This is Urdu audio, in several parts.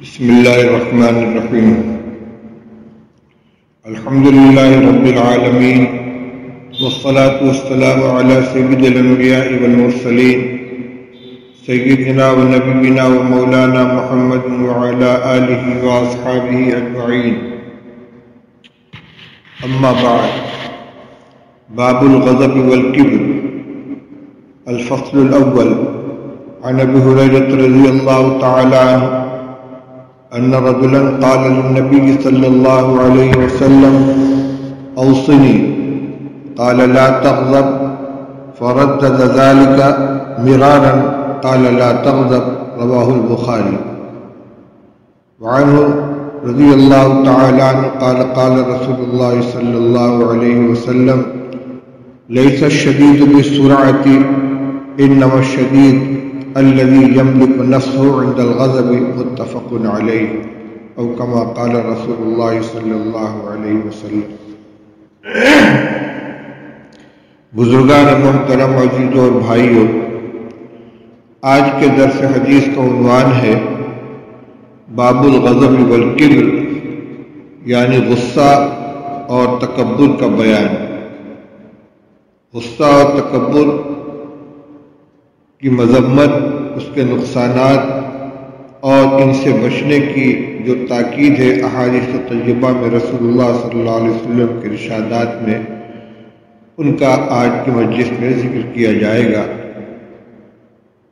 بسم الله الرحمن الرحيم. الحمد لله رب العالمين، والصلاة والسلام على سيد الأنبياء والمرسلين سيدنا ونبينا ومولانا محمد وعلى آله وأصحابه أجمعين. أما بعد، باب الغضب والكبر. الفصل الأول. عن أبي هريرة رضي الله تعالى عنه أن رجلا قال للنبي صلى الله عليه وسلم: أوصني. قال: لا تغضب. فردد ذلك مرارا. قال: لا تغضب. رواه البخاري. وعنه رضي الله تعالى عنه قال: قال رسول الله صلى الله عليه وسلم: ليس الشديد بالسرعة، إنما الشديد الذي يملك نفسه عند الغضب. متفق عليه، او كما قال رسول اللہ صلی اللہ علیہ وسلم. بزرگان محترم، عزیزوں اور بھائیوں، آج کے درس حدیث کا عنوان ہے باب الغضب والکبر، یعنی غصہ اور تکبر کا بیان. غصہ اور تکبر کی مذمت، اس کے نقصانات اور ان سے بچنے کی جو تاکید ہے احادیث طیبہ میں رسول اللہ صلی اللہ علیہ وسلم کے ارشادات میں، ان کا آج کی مجلس میں ذکر کیا جائے گا.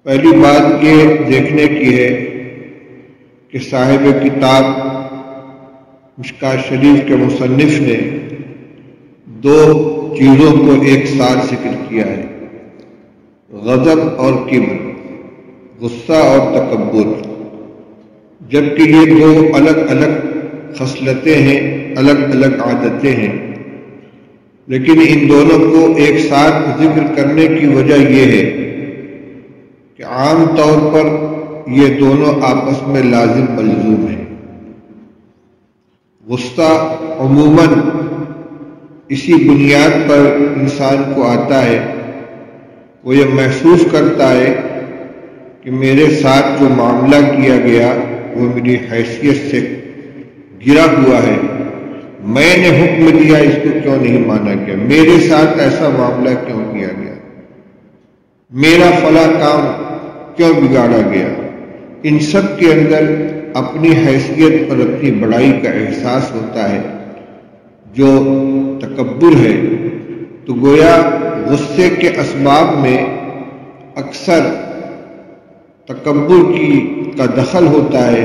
پہلی بات یہ دیکھنے کی ہے کہ صاحب کتاب مشکوٰۃ شریف کے مصنف نے دو چیزوں کو ایک ساتھ ذکر کیا ہے: غضب اور کبر، غصہ اور تکبر. جبکہ یہ دو الگ الگ خصلتیں ہیں، الگ الگ عادتیں ہیں، لیکن ان دونوں کو ایک ساتھ ذکر کرنے کی وجہ یہ ہے کہ عام طور پر یہ دونوں آپس میں لازم ملزوم ہیں. غصہ عموماً اسی بنیاد پر انسان کو آتا ہے، وہ یہ محسوس کرتا ہے کہ میرے ساتھ جو معاملہ کیا گیا وہ میری حیثیت سے گرا ہوا ہے، میں نے حکم دیا، اس کو کیوں نہیں مانا گیا، میرے ساتھ ایسا معاملہ کیوں کیا گیا، میرا فلاں کام کیوں بگاڑا گیا. ان سب کے اندر اپنی حیثیت اور اپنی بڑائی کا احساس ہوتا ہے. جو تکبر ہے تو گویا غصے کے اسباب میں اکثر تکبر کا دخل ہوتا ہے،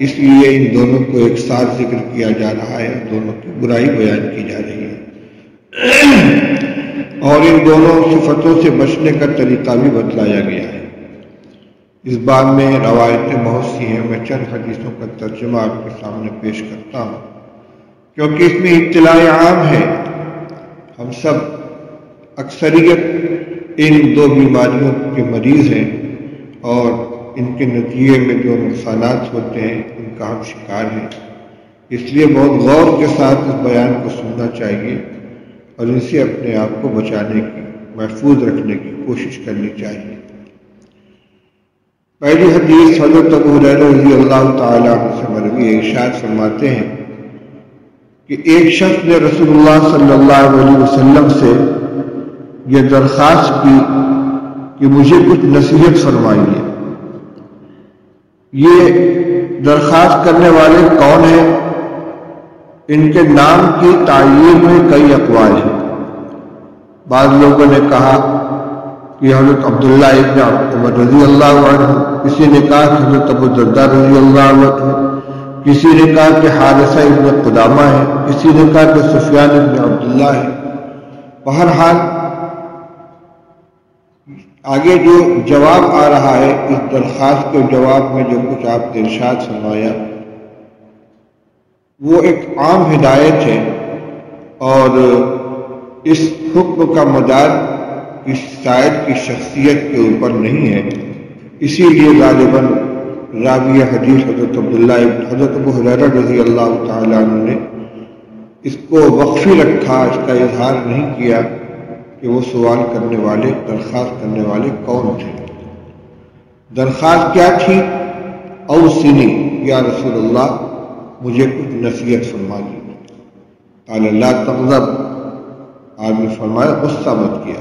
اس لیے ان دونوں کو ایک ساتھ ذکر کیا جا رہا ہے، دونوں کی برائی بیان کی جا رہی ہے، اور ان دونوں صفتوں سے بچنے کا طریقہ بھی بتلایا گیا ہے. اس باب میں روایتیں بہت سی ہیں، میں چند حدیثوں کا ترجمہ آپ کے سامنے پیش کرتا ہوں کیونکہ اس میں اطلاع عام ہے. ہم سب اکثریت ان دو بیماریوں کے مریض ہیں اور ان کے نتیجے میں جو نقصانات ہوتے ہیں ان کا ہم شکار ہیں. اس لیے بہت غور کے ساتھ اس بیان کو سننا چاہیے اور ان سے اپنے آپ کو بچانے کی، محفوظ رکھنے کی کوشش کرنی چاہیے. پہلی حدیث حضرت ابو ہریرہ رضی اللہ تعالیٰ عنہ سے مروی ہے. ارشاد فرماتے ہیں کہ ایک شخص نے رسول اللہ صلی اللہ علیہ وسلم سے یہ درخواست کی کہ مجھے کچھ نصیحت فرمائیے. یہ درخواست کرنے والے کون ہیں؟ ان کے نام کی تعیین میں کئی اقوال ہیں. بعض لوگوں نے کہا کہ حضرت عبداللہ ابن عمر رضی اللہ عنہ، کسی نے کہا کہ حضرت ابو الدرداء رضی اللہ عنہ، کسی نے کہا کہ حارثہ ابن قدامہ ہے، کسی نے کہا کہ سفیان ابن عبداللہ ہے. بہرحال آگے جو جواب آ رہا ہے اس درخواست کے جواب میں جو کچھ آپ نے ارشاد فرمایا وہ ایک عام ہدایت ہے، اور اس حکم کا مدار اس شاعر کی شخصیت کے اوپر نہیں ہے. اسی لیے غالباً راوی حدیث حضرت ابو ہریرہ رضی اللہ تعالیٰ عنہ نے اس کو وقفی رکھا، اس کا اظہار نہیں کیا کہ وہ سوال کرنے والے، درخواست کرنے والے کون تھے. درخواست کیا تھی؟ اوصنی، یا رسول اللہ مجھے کچھ نصیحت فرما دیجیے۔ قال لا تغضب، آپ نے فرمایا غصہ مت کیا۔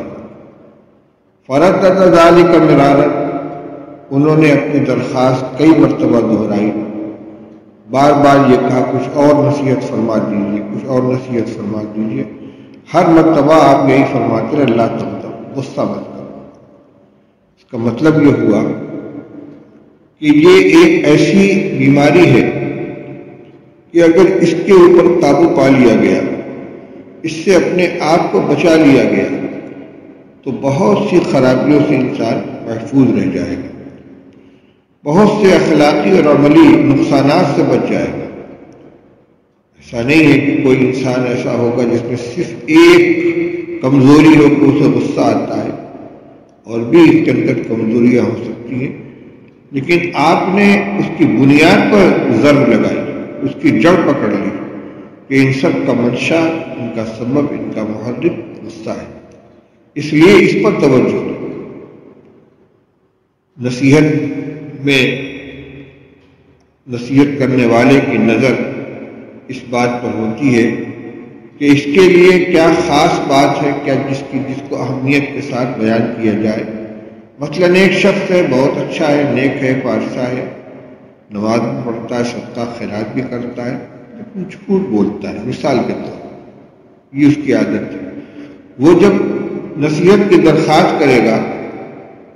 فردد ذلك مرارا، انہوں نے اپنی درخواست کئی مرتبہ دہرائی، بار بار یہ کہا کچھ اور نصیحت فرما دیجیے، کچھ اور نصیحت فرما دیجیے۔ ہر مرتبہ آپ یہی فرماتے رہے لا تغضب، غصہ مت کرو۔ اس کا مطلب یہ ہوا کہ یہ ایک ایسی بیماری ہے کہ اگر اس کے اوپر قابو پا لیا گیا، اس سے اپنے آپ کو بچا لیا گیا، تو بہت سی خرابیوں سے انسان محفوظ رہ جائے گا، بہت سے اخلاقی اور عملی نقصانات سے بچ جائے گا۔ ایسا نہیں ہے کہ کوئی انسان ایسا ہوگا جس میں صرف ایک کمزوری ہو کہ اسے غصہ آتا ہے، اور بھی اس کے اندر کمزوریاں ہو سکتی ہیں، لیکن آپ نے اس کی بنیاد پر ضرب لگائی، اس کی جڑ پکڑ لی کہ ان سب کا منشا، ان کا سبب، ان کا محرک غصہ ہے، اس لیے اس پر توجہ دو۔ نصیحت میں نصیحت کرنے والے کی نظر اس بات پر ہوتی ہے کہ اس کے لیے کیا خاص بات ہے، کیا جس کو اہمیت کے ساتھ بیان کیا جائے۔ مثلا ایک شخص ہے، بہت اچھا ہے، نیک ہے، پارسا ہے، نماز بھی پڑھتا ہے، صدقہ خیرات بھی کرتا ہے، لیکن جھوٹ بولتا ہے، مثال کے طور پر یہ اس کی عادت ہے۔ وہ جب نصیحت کی درخواست کرے گا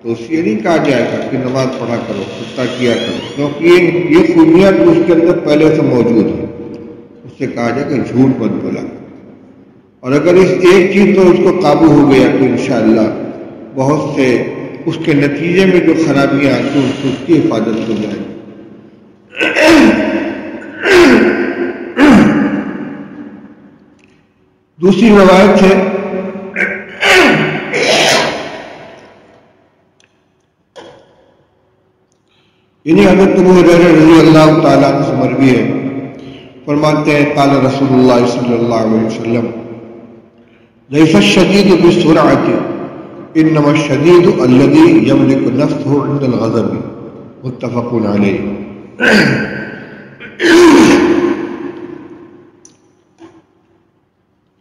تو اس یہ نہیں کہا جائے گا کہ نماز پڑھا کرو، صدقہ کیا کرو، کیونکہ یہ خوبیاں تو اس کے اندر پہلے سے موجود ہیں۔ اس سے کہا جائے کہ جھوٹ مت بولا، اور اگر اس ایک چیز پر اس کو قابو ہو گیا تو انشاءاللہ بہت سے اس کے نتیجے میں جو خرابیاں آتی ہیں اس کی حفاظت ہو جائے گی۔ دوسری روایت ہے انہیں حضرت ابو ہریرہ رضی اللہ تعالیٰ عنہ سے مروی ہے، فرماتے ہیں قال رسول اللہ صلی اللہ علیہ وسلم لیس الشدید بالسرعۃ انما الشدید الذی یملک نفسہ عند الغضب، متفق علیہ۔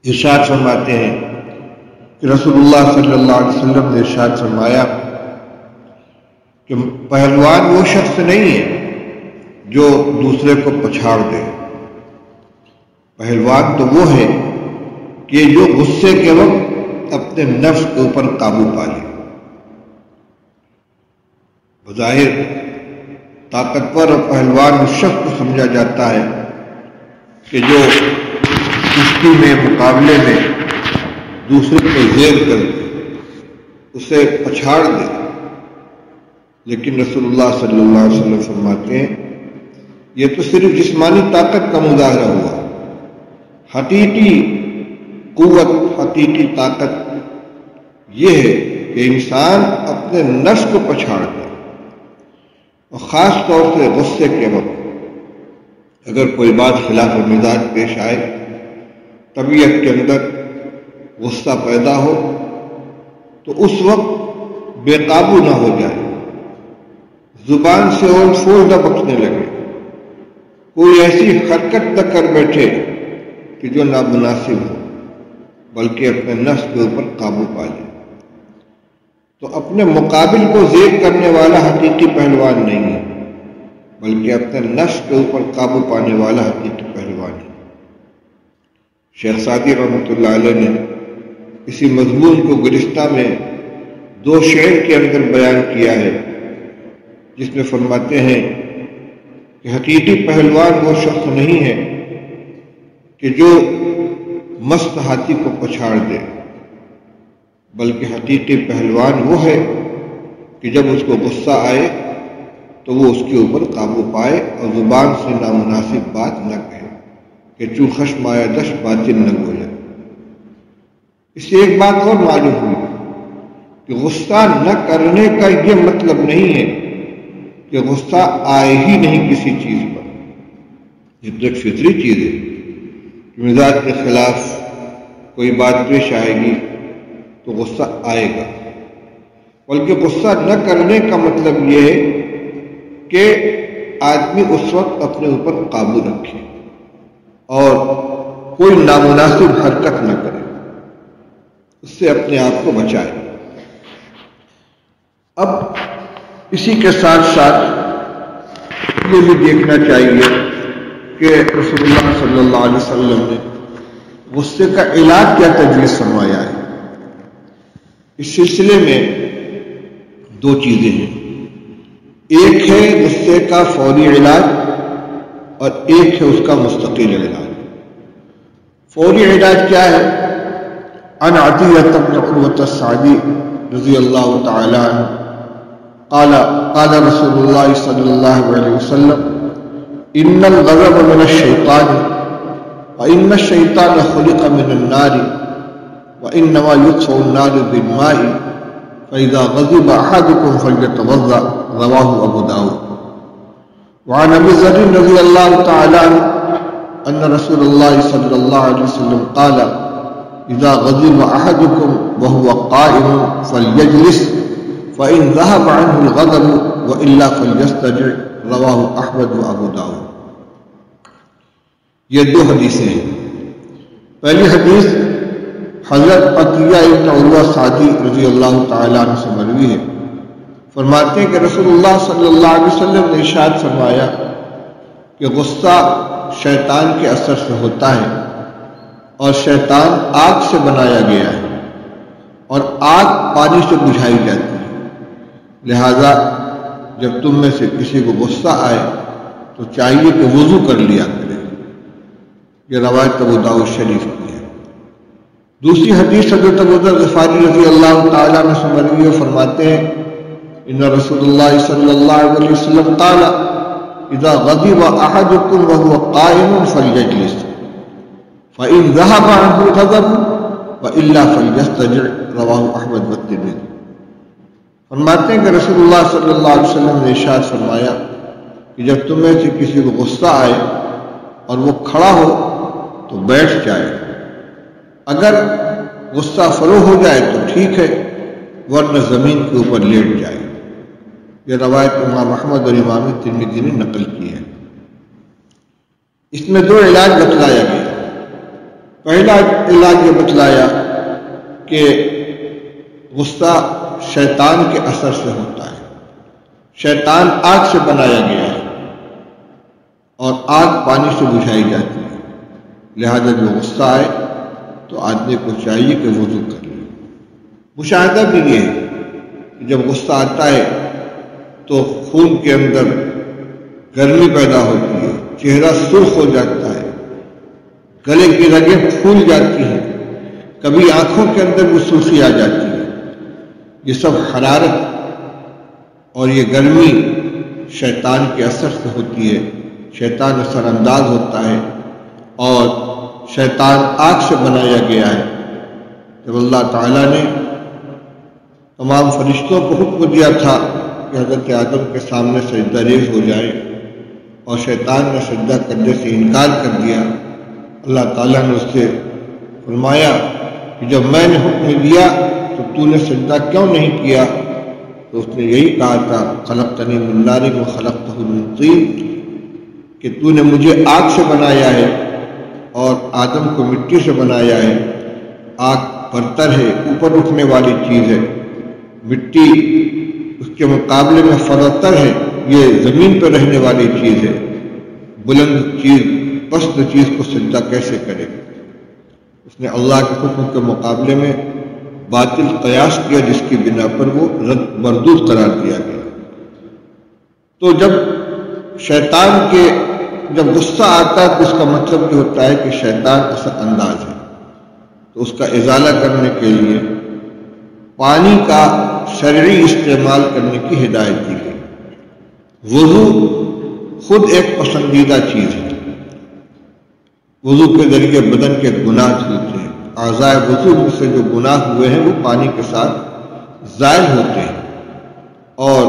ارشاد فرماتے ہیں کہ رسول اللہ صلی اللہ علیہ وسلم نے ارشاد فرمایا کہ پہلوان وہ شخص نہیں ہے جو دوسرے کو پچھاڑ دے، پہلوان تو وہ ہے کہ جو غصے کے وقت اپنے نفس کے اوپر قابو پا لے۔ بظاہر طاقتور اور پہلوان اس شخص کو سمجھا جاتا ہے کہ جو کشتی میں مقابلے میں دوسرے کو زیر کر دے، اسے پچھاڑ دے، لیکن رسول اللہ صلی اللہ علیہ وسلم فرماتے ہیں یہ تو صرف جسمانی طاقت کا مظاہرہ ہوا، حقیقی قوت، حقیقی طاقت یہ ہے کہ انسان اپنے نفس کو پچھاڑ دے، اور خاص طور سے غصے کے وقت اگر کوئی بات خلاف مزاج پیش آئے، طبیعت کے اندر غصہ پیدا ہو، تو اس وقت بے قابو نہ ہو جائے، زبان سے اور پھول نہ بکنے لگے، کوئی ایسی حرکت نہ کر بیٹھے کہ جو نامناسب ہو، بلکہ اپنے نفس کے اوپر قابو پا لے۔ تو اپنے مقابل کو زیر کرنے والا حقیقی پہلوان نہیں ہے، بلکہ اپنے نفس کے اوپر قابو پانے والا حقیقی پہلوان ہے۔ شیخ سعدی رحمۃ اللہ علیہ نے اسی مضمون کو گزشتہ میں 2 شعر کے اندر بیان کیا ہے، جس میں فرماتے ہیں کہ حقیقی پہلوان وہ شخص نہیں ہے کہ جو مست ہاتھی کو پچھاڑ دے، بلکہ حقیقی پہلوان وہ ہے کہ جب اس کو غصہ آئے تو وہ اس کے اوپر قابو پائے اور زبان سے نامناسب بات نہ کہے کہ چوں خشم آیا دش باطن نہ گویا۔ اس سے ایک بات اور معلوم ہوئی کہ غصہ نہ کرنے کا یہ مطلب نہیں ہے کہ غصہ آئے ہی نہیں کسی چیز پر، یہ تو ایک فطری چیز ہے کہ مزاج کے خلاف کوئی بات پیش آئے گی تو غصہ آئے گا، بلکہ غصہ نہ کرنے کا مطلب یہ ہے کہ آدمی اس وقت اپنے اوپر قابو رکھے اور کوئی نامناسب حرکت نہ کرے، اس سے اپنے آپ کو بچائے۔ اب اسی کے ساتھ ساتھ یہ بھی دیکھنا چاہیے کہ رسول اللہ صلی اللہ علیہ وسلم نے غصے کا علاج کیا تجویز فرمایا ہے۔ اس سلسلے میں دو چیزیں ہیں، ایک ہے غصے کا فوری علاج اور ایک ہے اس کا مستقل علاج۔ فوری علاج کیا ہے؟ عن عطیہ بن عروۃ السعدی رضی اللہ تعالی عنہ قال قال رسول اللہ صلی اللہ علیہ وسلم ان الغضب من الشیطان وان الشیطان خلق من النار وانما يطفئ النار بالماء فاذا غضب احدكم فليتوضا رواه ابو داود۔ وعن ابي ذر رضی اللہ تعالی عنہ ان رسول اللہ صلی اللہ علیہ وسلم قال اذا غضب احدكم وهو قائم فليجلس فإن ذهب عنه الغضب وإلا فليسترجع رواه احمد و ابو داؤد۔ یہ دو حدیثیں ہیں۔ پہلی حدیث حضرت عطیہ بن عروہ سعدی رضی اللہ تعالیٰ عنہ سے مروی ہے، فرماتے ہیں کہ رسول اللہ صلی اللہ علیہ وسلم نے ارشاد فرمایا کہ غصہ شیطان کے اثر سے ہوتا ہے اور شیطان آگ سے بنایا گیا ہے اور آگ پانی سے بجھائی جاتی ہے، لہذا جب تم میں سے کسی کو غصہ آئے تو چاہیے کہ وضو کر لیا کرے۔ یہ روایت ابو داؤد شریف کی ہے۔ دوسری حدیث حضرت ابو ذر غفاری رضی اللہ تعالیٰ عنہ سے مروی ہے، فرماتے ہیں ان رسول اللہ صلی اللہ علیہ وسلم قال اذا غضب احدكم وهو قائم فليجلس فإن ذهب عنه الغضب وإلا فليسترجع رواه احمد والترمذی۔ فرماتے ہیں کہ رسول اللہ صلی اللہ علیہ وسلم نے ارشاد فرمایا کہ جب تم میں سے کسی کو غصہ آئے اور وہ کھڑا ہو تو بیٹھ جائے، اگر غصہ فروغ ہو جائے تو ٹھیک ہے ورنہ زمین کے اوپر لیٹ جائے۔ یہ روایت امام احمد اور امام ترمذی نے نقل کی ہے۔ اس میں دو علاج بتلایا گیا۔ پہلا علاج یہ بتلایا کہ غصہ شیطان کے اثر سے ہوتا ہے، شیطان آگ سے بنایا گیا ہے اور آگ پانی سے بجھائی جاتی ہے، لہذا جو غصہ آئے تو آدمی کو چاہیے کہ وضو کر لے۔ مشاہدہ بھی یہ ہے کہ جب غصہ آتا ہے تو خون کے اندر گرمی پیدا ہوتی ہے، چہرہ سرخ ہو جاتا ہے، گلے کی رگیں پھول جاتی ہیں، کبھی آنکھوں کے اندر بھی سرخی آ جاتی ہے۔ یہ سب حرارت اور یہ گرمی شیطان کے اثر سے ہوتی ہے، شیطان اثر انداز ہوتا ہے اور شیطان آگ سے بنایا گیا ہے۔ جب اللہ تعالیٰ نے تمام فرشتوں کو حکم دیا تھا کہ حضرت آدم کے سامنے سجدہ ریز ہو جائے اور شیطان نے سجدہ کرنے سے انکار کر دیا، اللہ تعالیٰ نے اس سے فرمایا کہ جب میں نے حکم دیا تو نے سجدہ کیوں نہیں کیا؟ تو اس نے یہی کہا تھا خلقتنی من نار وخلقتہ من طین، کہ تو نے مجھے آگ سے بنایا ہے اور آدم کو مٹی سے بنایا ہے۔ آگ برتر ہے، اوپر اٹھنے والی چیز ہے، مٹی اس کے مقابلے میں فرتر ہے، یہ زمین پہ رہنے والی چیز ہے، بلند چیز پست چیز کو سجدہ کیسے کرے؟ اس نے اللہ کے حکم کے مقابلے میں باطل قیاس کیا جس کی بنا پر وہ رد مردود قرار دیا گیا۔ تو جب شیطان کے جب غصہ آتا ہے تو اس کا مطلب یہ ہوتا ہے کہ شیطان اثر انداز ہے، تو اس کا ازالہ کرنے کے لیے پانی کا شرعی استعمال کرنے کی ہدایت دی گئی۔ وضو خود ایک پسندیدہ چیز ہے، وضو کے ذریعے بدن کے گناہ دھلتے ہیں، اعضاء وضو سے جو گناہ ہوئے ہیں وہ پانی کے ساتھ زائل ہوتے ہیں، اور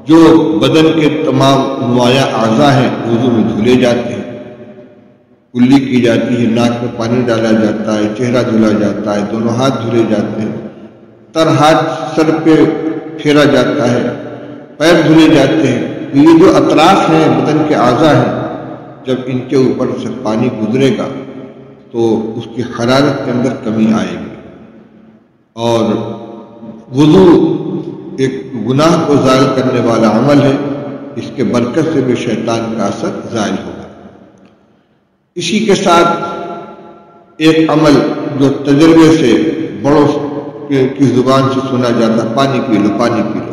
جو بدن کے تمام نمایاں اعضاء ہیں وضو میں دھلے جاتے ہیں، کلی کی جاتی ہے، ناک میں پانی ڈالا جاتا ہے، چہرہ دھلا جاتا ہے، دونوں ہاتھ دھلے جاتے ہیں، تر ہاتھ سر پہ پھیرا جاتا ہے، پیر دھلے جاتے ہیں، کہ یہ جو اطراف ہیں بدن کے اعضاء ہیں، جب ان کے اوپر سے پانی گزرے گا تو اس کی حرارت کے اندر کمی آئے گی، اور وضو ایک گناہ کو زائل کرنے والا عمل ہے، اس کے برکت سے بھی شیطان کا اثر زائل ہوگا۔ اسی کے ساتھ ایک عمل جو تجربے سے بڑوں کی زبان سے سنا جاتا، پانی پی لو پانی پی لو،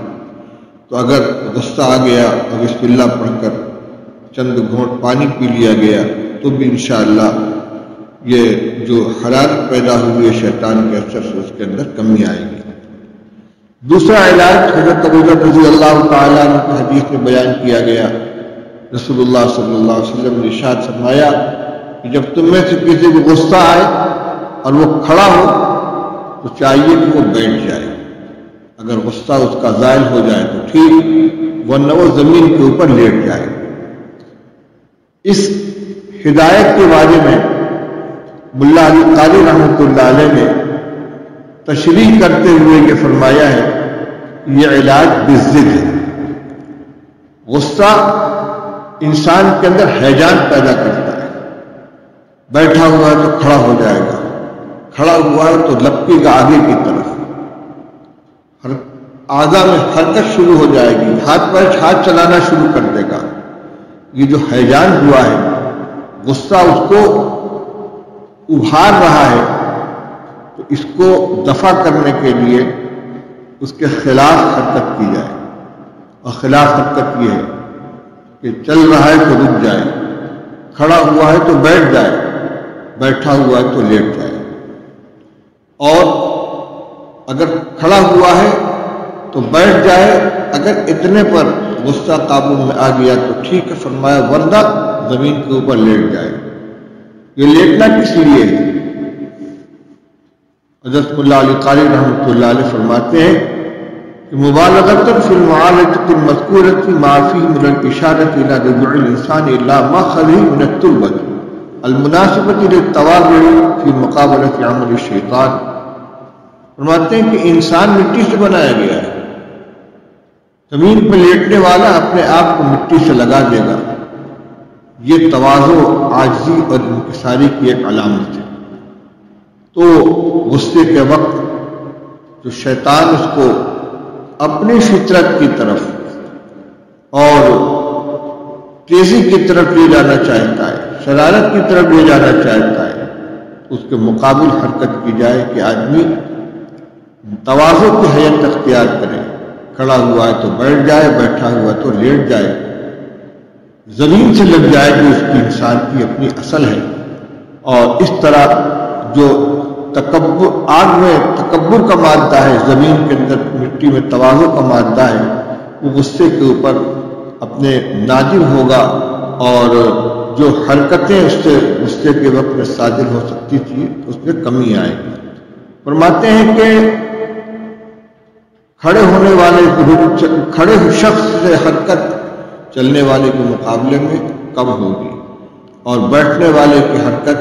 تو اگر غصہ آ گیا اور بسم اللہ پڑھ کر چند گھونٹ پانی پی لیا گیا تو بھی انشاءاللہ یہ جو حرارت پیدا ہوئی ہے شیطان کے اثر سے اس کے اندر کمی آئے گی۔ دوسرا علاج حضرت ابو ذر رضی اللہ تعالیٰ عنہ کی حدیث میں بیان کیا گیا، رسول اللہ صلی اللہ علیہ وسلم نے ارشاد فرمایا کہ جب تم میں سے کسی کو غصہ آئے اور وہ کھڑا ہو تو چاہیے کہ وہ بیٹھ جائے، اگر غصہ اس کا زائل ہو جائے تو ٹھیک، ورنہ وہ زمین کے اوپر لیٹ جائے۔ اس ہدایت کے بارے میں ملا علی قاری رحمۃ اللہ علیہ نے تشریح کرتے ہوئے یہ فرمایا ہے کہ یہ علاج بالضد ہے۔ غصہ انسان کے اندر ہیجان پیدا کرتا ہے، بیٹھا ہوا ہے تو کھڑا ہو جائے گا، کھڑا ہوا ہے تو لپکے گا آگے کی طرف، اعضاء میں حرکت شروع ہو جائے گی، ہاتھ چلانا شروع کر دے گا۔ یہ جو ہیجان ہوا ہے، غصہ اس کو ابھار رہا ہے، تو اس کو دفع کرنے کے لیے اس کے خلاف حرکت کی جائے، اور خلاف حرکت یہ ہے کہ چل رہا ہے تو رک جائے، کھڑا ہوا ہے تو بیٹھ جائے، بیٹھا ہوا ہے تو لیٹ جائے، اور اگر کھڑا ہوا ہے تو بیٹھ جائے، اگر اتنے پر غصہ قابو میں آ گیا تو ٹھیک ہے، فرمایا، ورنہ زمین کے اوپر لیٹ جائے۔ یہ لیٹنا کس لیے ہے؟ حضرت ملا علی قاری رحمۃ اللہ علیہ فرماتے ہیں کہ مبالغۃ فی المعالجۃ المذکورۃ ما فیہ من الاشارۃ الی رجوع الانسان الی ماخذہ من التربۃ المناسبۃ للتواضع فی مقابلۃ عمل الشیطان۔ فرماتے ہیں کہ انسان مٹی سے بنایا گیا ہے، زمین پر لیٹنے والا اپنے آپ کو مٹی سے لگا دے گا، یہ تواضع، عاجزی اور انکساری کی ایک علامت ہے۔ تو غصے کے وقت جو شیطان اس کو اپنی فطرت کی طرف اور تیزی کی طرف لے جانا چاہتا ہے، شرارت کی طرف لے جانا چاہتا ہے، اس کے مقابل حرکت کی جائے کہ آدمی تواضع کی حیت اختیار کرے، کھڑا ہوا ہے تو بیٹھ جائے، بیٹھا ہوا تو لیٹ جائے، زمین سے لگ جائے جو اس کی انسان کی اپنی اصل ہے۔ اور اس طرح جو آگ میں تکبر کا مادہ ہے، زمین کے اندر مٹی میں تواضع کا مادہ ہے، وہ غصے کے اوپر اپنے نازل ہوگا، اور جو حرکتیں اس سے غصے کے وقت میں صادر ہو سکتی تھی اس میں کمی آئے گی۔ فرماتے ہیں کہ کھڑے شخص سے حرکت چلنے والے کے مقابلے میں کم ہوگی، اور بیٹھنے والے کی حرکت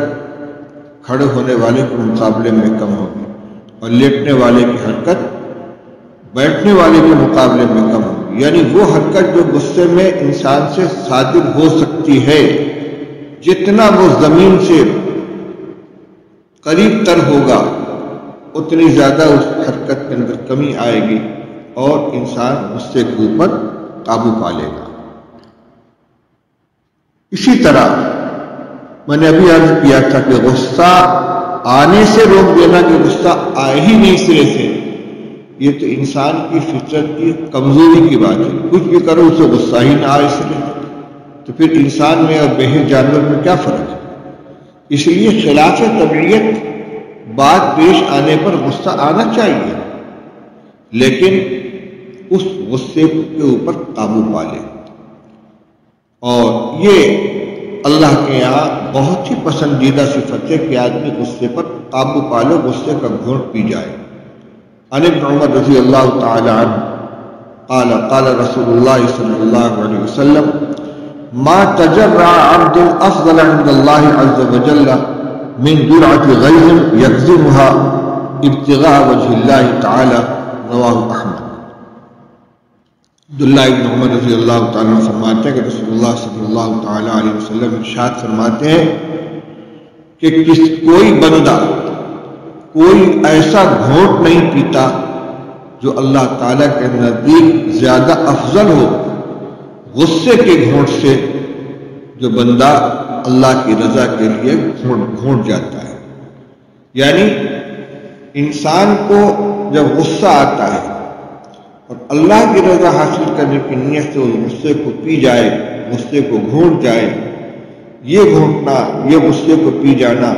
کھڑے ہونے والے کے مقابلے میں کم ہوگی، اور لیٹنے والے کی حرکت بیٹھنے والے کے مقابلے میں کم ہوگی۔ یعنی وہ حرکت جو غصے میں انسان سے صادر ہو سکتی ہے، جتنا وہ زمین سے قریب تر ہوگا اتنی زیادہ اس حرکت کے اندر کمی آئے گی، اور انسان غصے کے اوپر قابو پا لے گا۔ اسی طرح میں نے ابھی عرض کیا تھا کہ غصہ آنے سے روک دینا، کہ غصہ آئے ہی نہیں سرے سے، یہ تو انسان کی فطرت کی کمزوری کی بات ہے۔ کچھ بھی کرو اسے غصہ ہی نہ آئے سرے، تو پھر انسان میں اور بہر جانور میں کیا فرق ہے؟ اس لیے خلاف طبیعت بات پیش آنے پر غصہ آنا چاہیے، لیکن اس غصے کے اوپر قابو پا لے۔ اور یہ اللہ کے یہاں بہت ہی پسندیدہ صفت ہے کہ آدمی غصے پر قابو پا لے، غصے کا گھونٹ پی جائے۔ عن ابن عمر رضی اللہ تعالی عنہ قال رسول اللہ صلی اللہ علیہ وسلم ما تجرع عبد افضل عند اللہ عز وجل من جرعۃ غیظ یغضبها ابتغاء وجہ اللہ تعالی، رواہ احمد۔ عبداللہ ابن عمر رضی اللہ تعالیٰ عنہ فرماتے ہیں کہ رسول اللہ صلی اللہ تعالیٰ علیہ وسلم ارشاد فرماتے ہیں کہ کوئی بندہ کوئی ایسا گھونٹ نہیں پیتا جو اللہ تعالیٰ کے نزدیک زیادہ افضل ہو غصے کے گھونٹ سے جو بندہ اللہ کی رضا کے لیے گھونٹ جاتا ہے۔ یعنی انسان کو جب غصہ آتا ہے اور اللہ کی رضا حاصل کرنے کی نیت سے اس غصے کو پی جائے، غصے کو گھونٹ جائے، یہ گھونٹنا، یہ غصے کو پی جانا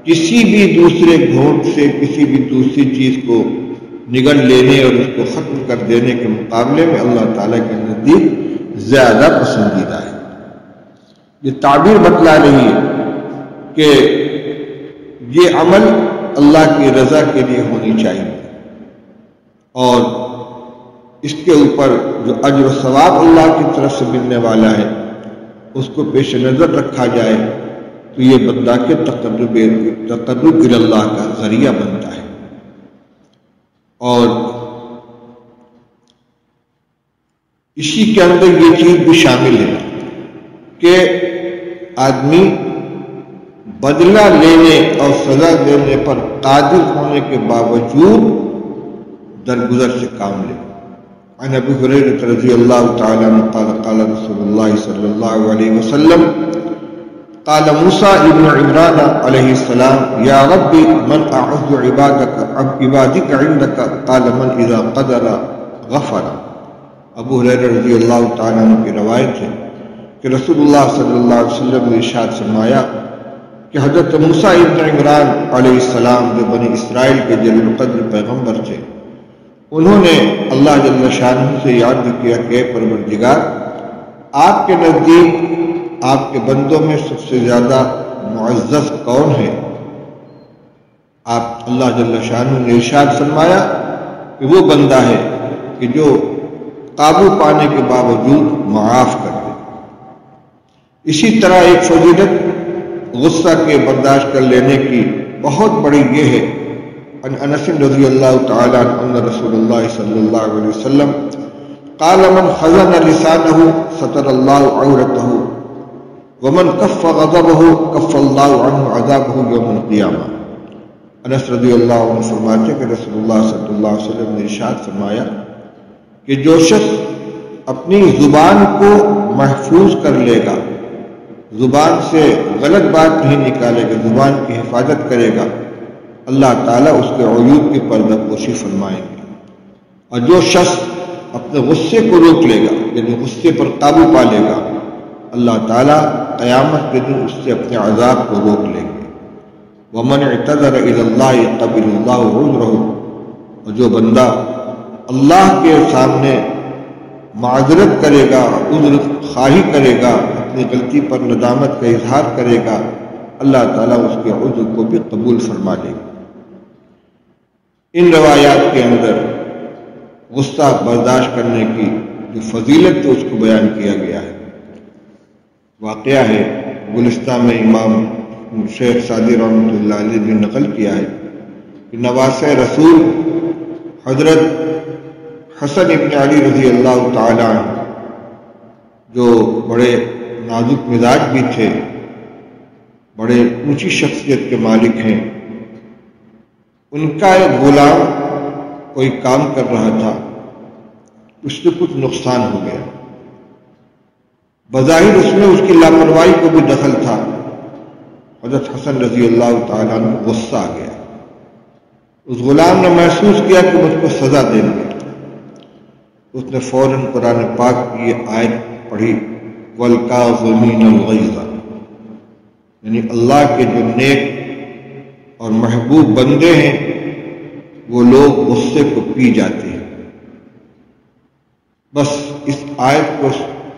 کسی بھی دوسرے گھونٹ سے کسی بھی دوسری چیز کو نگل لینے اور اس کو ختم کر دینے کے مقابلے میں اللہ تعالیٰ کے نزدیک زیادہ پسندیدہ ہے۔ یہ تعبیر بتلا رہی ہے کہ یہ عمل اللہ کی رضا کے لیے ہونی چاہیے اور اس کے اوپر جو اجر و ثواب اللہ کی طرف سے ملنے والا ہے اس کو پیش نظر رکھا جائے تو یہ بندہ کے تقرب اللہ کا ذریعہ بنتا ہے۔ اور اسی کے اندر یہ چیز بھی شامل ہے کہ آدمی بدلہ لینے اور سزا دینے پر قادر ہونے کے باوجود درگزر سے کام لے۔ عن ابی ہریرہ رضی اللہ تعالی عنہ قال قال رسول اللہ صلی اللہ علیہ وسلم قال موسیٰ ابن عمران علیہ السلام یا رب من اعز عبادك عندك قال من اذا قدر غفر۔ ابو ہریرہ رضی اللہ تعالی عنہ کی روایت ہے کہ رسول اللہ صلی اللہ علیہ وسلم نے ارشاد فرمایا کہ حضرت موسیٰ ابن عمران علیہ السلام جو بنی اسرائیل کے جلیل القدر پیغمبر تھے، انہوں نے اللہ جل شانہ سے یاد کیا کہ اے پروردگار، آپ کے نزدیک آپ کے بندوں میں سب سے زیادہ معزز کون ہے؟ آپ اللہ جل شانہ نے ارشاد فرمایا کہ وہ بندہ ہے کہ جو قابو پانے کے باوجود معاف کر دے۔ اسی طرح ایک فضیلت غصہ کے برداشت کر لینے کی بہت بڑی یہ ہے۔ عن انس رضی اللہ تعالی عنہ ان رسول اللہ صلی اللہ علیہ وسلم قال من خزن لسانه ستر اللہ عورتہ ومن کف غضبہ کف اللہ عنہ عذابہ یوم القیامہ۔ انس رضی اللہ عنہ فرماتے کہ رسول اللہ صلی اللہ علیہ وسلم نے ارشاد فرمایا کہ جو شخص اپنی زبان کو محفوظ کر لے گا، زبان سے غلط بات نہیں نکالے گا، زبان کی حفاظت کرے گا، اللہ تعالیٰ اس کے عیوب کی پردہ پوشی فرمائیں گے۔ اور جو شخص اپنے غصے کو روک لے گا، یعنی غصے پر قابو پا لے گا، اللہ تعالیٰ قیامت کے دن اس سے اپنے عذاب کو روک لیں گے۔ وَمَنْ اعْتَذَرَ إِلَى اللَّهِ قَبِلَ اللَّهُ عُذْرَهُ، اور جو بندہ اللہ کے سامنے معذرت کرے گا، عذر خواہی کرے گا، اپنی غلطی پر ندامت کا اظہار کرے گا، اللہ تعالیٰ اس کے عذر کو بھی قبول فرما لے گا۔ ان روایات کے اندر غصہ برداشت کرنے کی جو فضیلت ہے اس کو بیان کیا گیا ہے۔ واقعہ ہے گلستہ میں امام شیخ سعدی رحمۃ اللہ علیہ نے نقل کیا ہے کہ نواسہ رسول حضرت حسن ابن علی رضی اللہ تعالی عنہ جو بڑے نازک مزاج بھی تھے، بڑے اونچی شخصیت کے مالک ہیں، ان کا ایک غلام کوئی کام کر رہا تھا، اس سے کچھ نقصان ہو گیا۔ بظاہر اس میں اس کی لاپرواہی کو بھی دخل تھا۔ حضرت حسن رضی اللہ تعالیٰ عنہ غصہ آ گیا۔ اس غلام نے محسوس کیا کہ مجھ کو سزا دیں گے۔ اس نے فوراً قرآن پاک کی یہ آیت پڑھی، وَالْكَاظِمِينَ الْغَيْظَ، یعنی اللہ کے جو نیک اور محبوب بندے ہیں وہ لوگ غصے کو پی جاتے ہیں۔ بس اس آیت کو،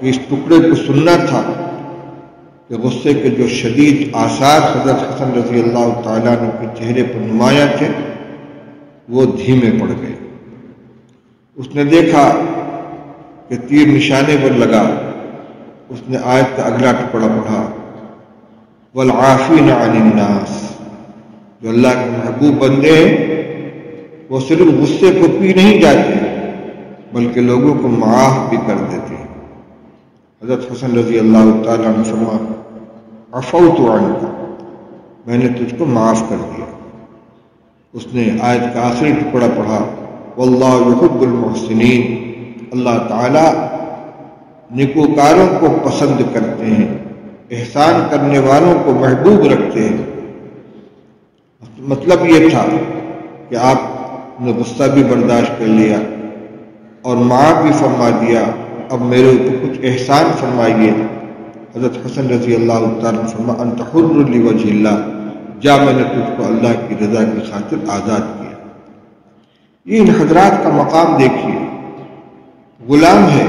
اس ٹکڑے کو سننا تھا کہ غصے کے جو شدید آثار حضرت حسن رضی اللہ تعالیٰ عنہ کے چہرے پر نمایاں تھے وہ دھیمے پڑ گئے۔ اس نے دیکھا کہ تیر نشانے پر لگا۔ اس نے آیت کا اگلا ٹکڑا پڑھا، وَالْعَافِينَ عَنِ النَّاسِ، جو اللہ کے محبوب بندے ہیں وہ صرف غصے کو پی نہیں جاتے بلکہ لوگوں کو معاف بھی کر دیتے ہیں۔ حضرت حسن رضی اللہ تعالیٰ عنہ فرمایا عفوت عنک، میں نے تجھ کو معاف کر دیا۔ اس نے آیت کا آخری ٹکڑا پڑھا واللہ یحب المحسنین، اللہ تعالیٰ نیکوکاروں کو پسند کرتے ہیں، احسان کرنے والوں کو محبوب رکھتے ہیں۔ مطلب یہ تھا کہ آپ نے غصہ بھی برداشت کر لیا اور معاف بھی فرما دیا، اب میرے اوپر کچھ احسان فرمائیے۔ حضرت حسن رضی اللہ تعالیٰ فرمایا انت حر لوجہ اللہ، جا میں نے تجھ کو اللہ کی رضا کی خاطر آزاد کیا۔ یہ ان حضرات کا مقام دیکھیے، غلام ہے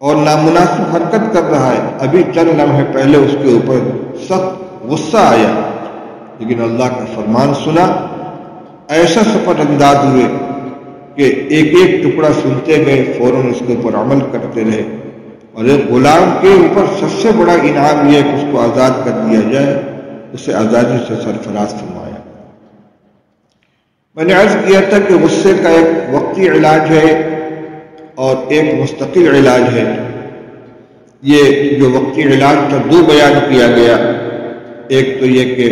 اور نامناسب حرکت کر رہا ہے، ابھی چند لمحے پہلے اس کے اوپر سخت غصہ آیا، لیکن اللہ کا فرمان سنا، ایسا سپٹ انداز ہوئے کہ ایک ایک ٹکڑا سنتے گئے، فوراً اس کے اوپر عمل کرتے رہے۔ اور ایک غلام کے اوپر سب سے بڑا انعام یہ ہے کہ اس کو آزاد کر دیا جائے، اسے آزادی سے سرفراز فرمایا۔ میں نے عرض کیا تھا کہ غصے کا ایک وقتی علاج ہے اور ایک مستقل علاج ہے۔ یہ جو وقتی علاج تھا دو بیان کیا گیا، ایک تو یہ کہ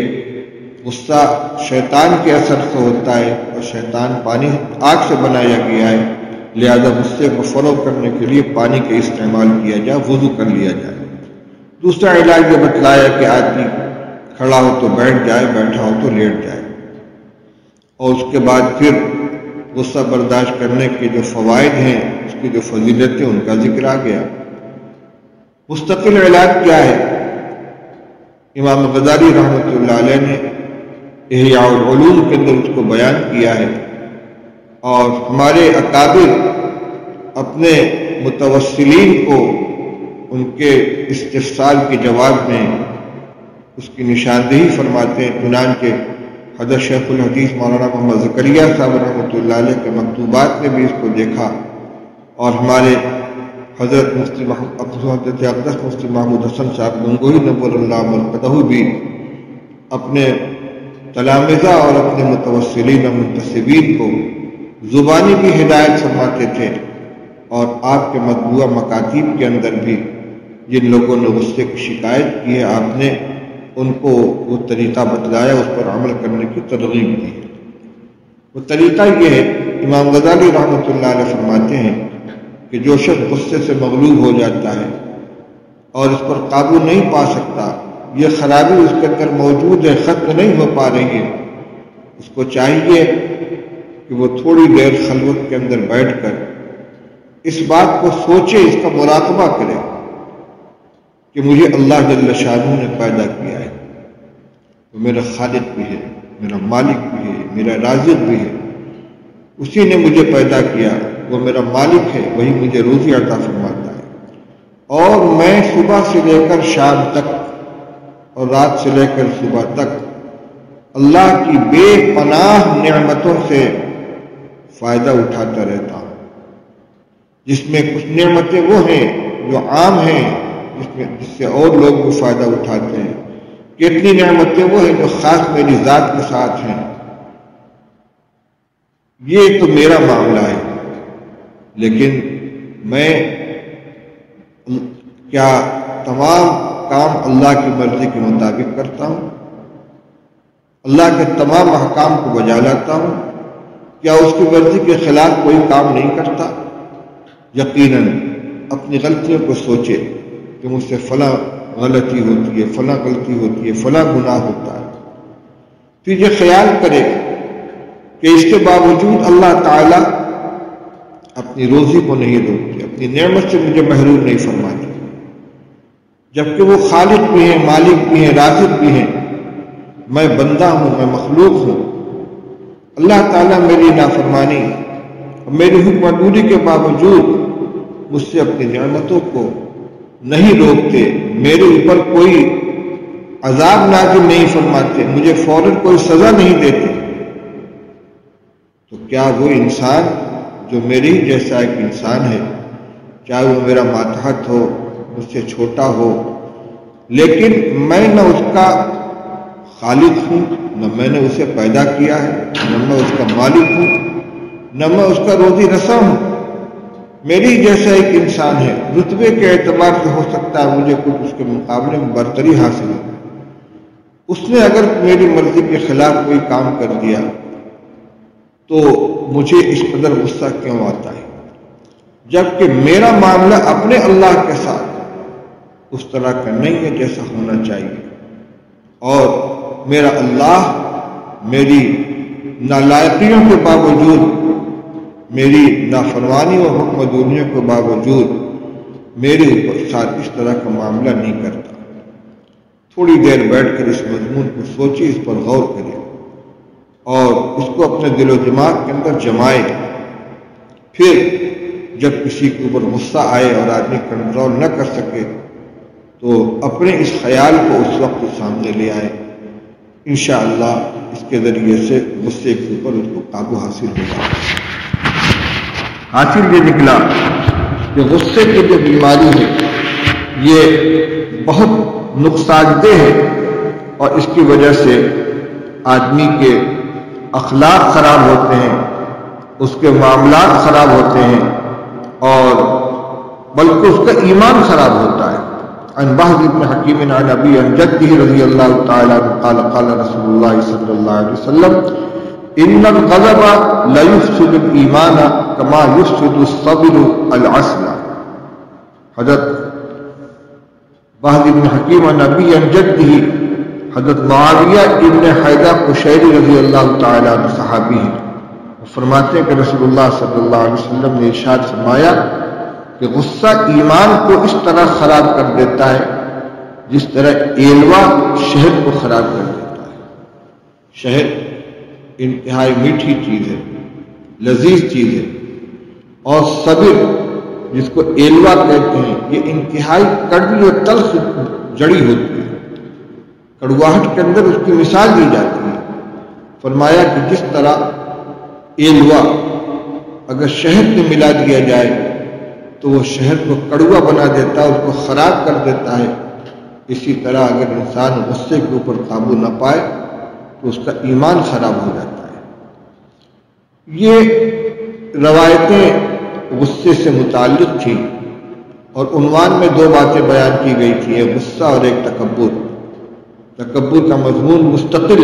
غصہ شیطان کے اثر سے ہوتا ہے اور شیطان پانی آگ سے بنایا گیا ہے، لہذا غصے کو فروغ کرنے کے لیے پانی کا استعمال کیا جائے، وضو کر لیا جائے۔ دوسرا علاج یہ بتلایا کہ آدمی کھڑا ہو تو بیٹھ جائے، بیٹھا ہو تو لیٹ جائے، اور اس کے بعد پھر غصہ برداشت کرنے کے جو فوائد ہیں، اس کی جو فضیلتیں، ان کا ذکر آ گیا۔ مستقل علاج کیا ہے؟ امام غزالی رحمۃ اللہ علیہ نے احیاء العلوم کے اندر اس کو بیان کیا ہے، اور ہمارے اکابر اپنے متوسلین کو ان کے استفسار کے جواب میں اس کی نشاندہی فرماتے ہیں۔ چنانچہ حضرت شیخ الحدیث مولانا محمد زکریا صاحب رحمۃ اللہ علیہ کے مکتوبات میں بھی اس کو دیکھا، اور ہمارے حضرت اقدس مفتی محمود حسن صاحب گنگوہی نور اللہ مرقدہ بھی اپنے تلامذہ اور اپنے متوسلین و منتسبین کو زبانی بھی ہدایت فرماتے تھے، اور آپ کے مطبوعہ مکاتیب کے اندر بھی جن لوگوں نے غصے کی شکایت کی ہے، آپ نے ان کو وہ طریقہ بتلایا، اس پر عمل کرنے کی ترغیب دی۔ وہ طریقہ یہ ہے، امام غزالی رحمۃ اللہ علیہ فرماتے ہیں کہ جو شخص غصے سے مغلوب ہو جاتا ہے اور اس پر قابو نہیں پا سکتا، یہ خرابی اس کے اندر موجود ہے، ختم نہیں ہو پا رہی ہے، اس کو چاہیے کہ وہ تھوڑی دیر خلوت کے اندر بیٹھ کر اس بات کو سوچے، اس کا مراقبہ کرے کہ مجھے اللہ جل شانہ نے پیدا کیا ہے، وہ میرا خالق بھی ہے، میرا مالک بھی ہے، میرا رازق بھی ہے، اسی نے مجھے پیدا کیا، وہ میرا مالک ہے، وہی مجھے روزی عطا فرماتا ہے، اور میں صبح سے لے کر شام تک اور رات سے لے کر صبح تک اللہ کی بے پناہ نعمتوں سے فائدہ اٹھاتا رہتا ہوں، جس میں کچھ نعمتیں وہ ہیں جو عام ہیں، جس سے اور لوگ بھی فائدہ اٹھاتے ہیں، کتنی نعمتیں وہ ہیں جو خاص میری ذات کے ساتھ ہیں۔ یہ تو میرا معاملہ ہے، لیکن میں کیا تمام کام اللہ کی مرضی کے مطابق کرتا ہوں؟ اللہ کے تمام احکام کو بجا لاتا ہوں؟ کیا اس کی مرضی کے خلاف کوئی کام نہیں کرتا؟ یقیناً اپنی غلطیوں کو سوچے کہ مجھ سے فلاں غلطی ہوتی ہے، فلاں غلطی ہوتی ہے، فلاں گناہ ہوتا ہے، پھر یہ خیال کرے کہ اس کے باوجود اللہ تعالیٰ اپنی روزی کو نہیں روکتے، اپنی نعمت سے مجھے محروم نہیں فرماتے، جبکہ وہ خالق بھی ہیں، مالک بھی ہیں، رازق بھی ہیں، میں بندہ ہوں، میں مخلوق ہوں۔ اللہ تعالیٰ میری نافرمانی اور میری حکمرانی کے باوجود مجھ سے اپنی نعمتوں کو نہیں روکتے، میرے اوپر کوئی عذاب نازل نہیں فرماتے، مجھے فوراً کوئی سزا نہیں دیتے، تو کیا وہ انسان جو میری جیسا ایک انسان ہے، چاہے وہ میرا ماتحت ہو، مجھ سے چھوٹا ہو، لیکن میں نہ اس کا خالق ہوں، نہ میں نے اسے پیدا کیا ہے، نہ میں اس کا مالک ہوں، نہ میں اس کا روزی رساں ہوں، میری جیسا ایک انسان ہے، رتبے کے اعتبار سے ہو سکتا ہے مجھے کچھ اس کے مقابلے میں برتری حاصل ہو، اس نے اگر میری مرضی کے خلاف کوئی کام کر دیا تو مجھے اس قدر غصہ کیوں آتا ہے، جبکہ میرا معاملہ اپنے اللہ کے ساتھ اس طرح کا نہیں ہے جیسا ہونا چاہیے، اور میرا اللہ میری نالائقیوں کے باوجود، میری نافرمانی و حکم دونیوں کے باوجود میرے ساتھ اس طرح کا معاملہ نہیں کرتا۔ تھوڑی دیر بیٹھ کر اس مضمون کو سوچے، اس پر غور کرے اور اس کو اپنے دل و دماغ کے اندر جمائے۔ پھر جب کسی کے اوپر غصہ آئے اور آدمی کنٹرول نہ کر سکے تو اپنے اس خیال کو اس وقت سامنے لے آئے، انشاءاللہ اس کے ذریعے سے غصے کے اوپر اس کو قابو حاصل ہوگا۔ حاصل یہ نکلا کہ غصے کی جو بیماری ہے یہ بہت نقصان دہ ہے، اور اس کی وجہ سے آدمی کے اخلاق خراب ہوتے ہیں، اس کے معاملات خراب ہوتے ہیں، اور بلکہ اس کا ایمان خراب ہوتا ہے۔ عن بهز بن حکیم عن ابی عن جدہ رضی اللہ تعالی عنہ قال قال رسول اللہ صلی اللہ علیہ وسلم ان الغضب لا يفسد الايمان كما يفسد الصبر العسل۔ حضرت بهز بن حکیم عن ابی عن جدہ، حضرت معاویہ ابن حیدہ قشیری رضی اللہ تعالی عنہ صحابی ہیں، وہ فرماتے ہیں کہ رسول اللہ صلی اللہ علیہ وسلم نے ارشاد فرمایا کہ غصہ ایمان کو اس طرح خراب کر دیتا ہے جس طرح ایلوا شہد کو خراب کر دیتا ہے۔ شہد انتہائی میٹھی چیز ہے، لذیذ چیز ہے، اور صبر جس کو ایلوا کہتے ہیں یہ انتہائی کڑوی اور تلخ جڑی ہوتی ہے، کڑواہٹ کے اندر اس کی مثال دی جاتی ہے۔ فرمایا کہ جس طرح ایلوا اگر شہد میں ملا دیا جائے تو وہ شہد کو کڑوا بنا دیتا ہے، اس کو خراب کر دیتا ہے، اسی طرح اگر انسان غصے کے اوپر قابو نہ پائے تو اس کا ایمان خراب ہو جاتا ہے۔ یہ روایتیں غصے سے متعلق تھیں، اور عنوان میں دو باتیں بیان کی گئی تھی، ایک غصہ اور ایک تکبر۔ تکبر کا مضمون مستقل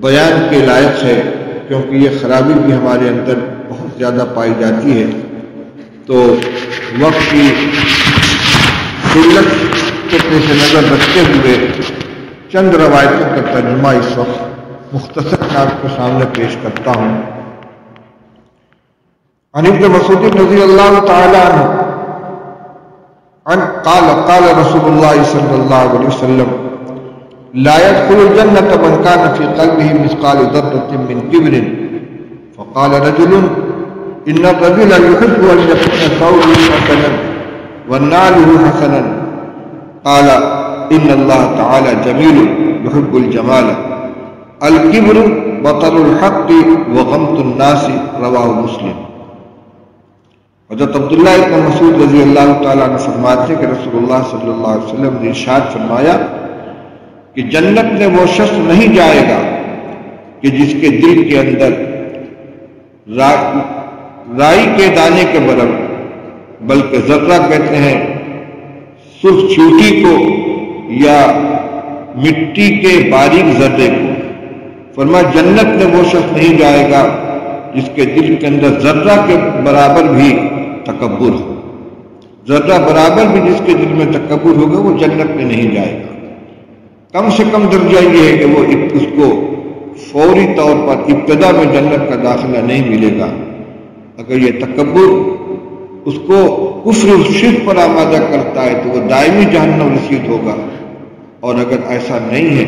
بیان کے لائق ہے، کیونکہ یہ خرابی بھی ہمارے اندر بہت زیادہ پائی جاتی ہے، تو وقت کی قلت کو پیش نظر رکھتے ہوئے چند روایتوں کا ترجمہ اس وقت مختصر آپ کے سامنے پیش کرتا ہوں۔ عن ابن مسعود رضی اللہ تعالی عنہ قال رسول اللہ صلی اللہ علیہ وسلم لا يدخل الجنة من كان في قلبه مثقال ذرة من كبر فقال رجل ان الرجل يحب ان يكون ثوبه حسنا ونعله حسنا قال ان الله تعالى جميل يحب الجمال الكبر بطر الحق وغمط الناس رواه مسلم۔ حضرت عبداللہ ابن مسعود رضی اللہ تعالیٰ عنہ فرماتے ہیں کہ رسول اللہ صلی اللہ علیہ وسلم نے ارشاد فرمایا کہ جنت میں وہ شخص نہیں جائے گا کہ جس کے دل کے اندر رائی کے دانے کے برابر، بلکہ ذرہ کہتے ہیں سرخ چیوٹی کو یا مٹی کے باریک ذرے کو۔ فرمایا جنت میں وہ شخص نہیں جائے گا جس کے دل کے اندر ذرہ کے برابر بھی تکبر ہو، ذرہ برابر بھی جس کے دل میں تکبر ہوگا وہ جنت میں نہیں جائے گا۔ کم سے کم درجہ یہ ہے کہ وہ اس کو فوری طور پر ابتدا میں جنت کا داخلہ نہیں ملے گا۔ اگر یہ تکبر اس کو کفر و شرک پر آمادہ کرتا ہے تو وہ دائمی جہنم رسید ہوگا، اور اگر ایسا نہیں ہے،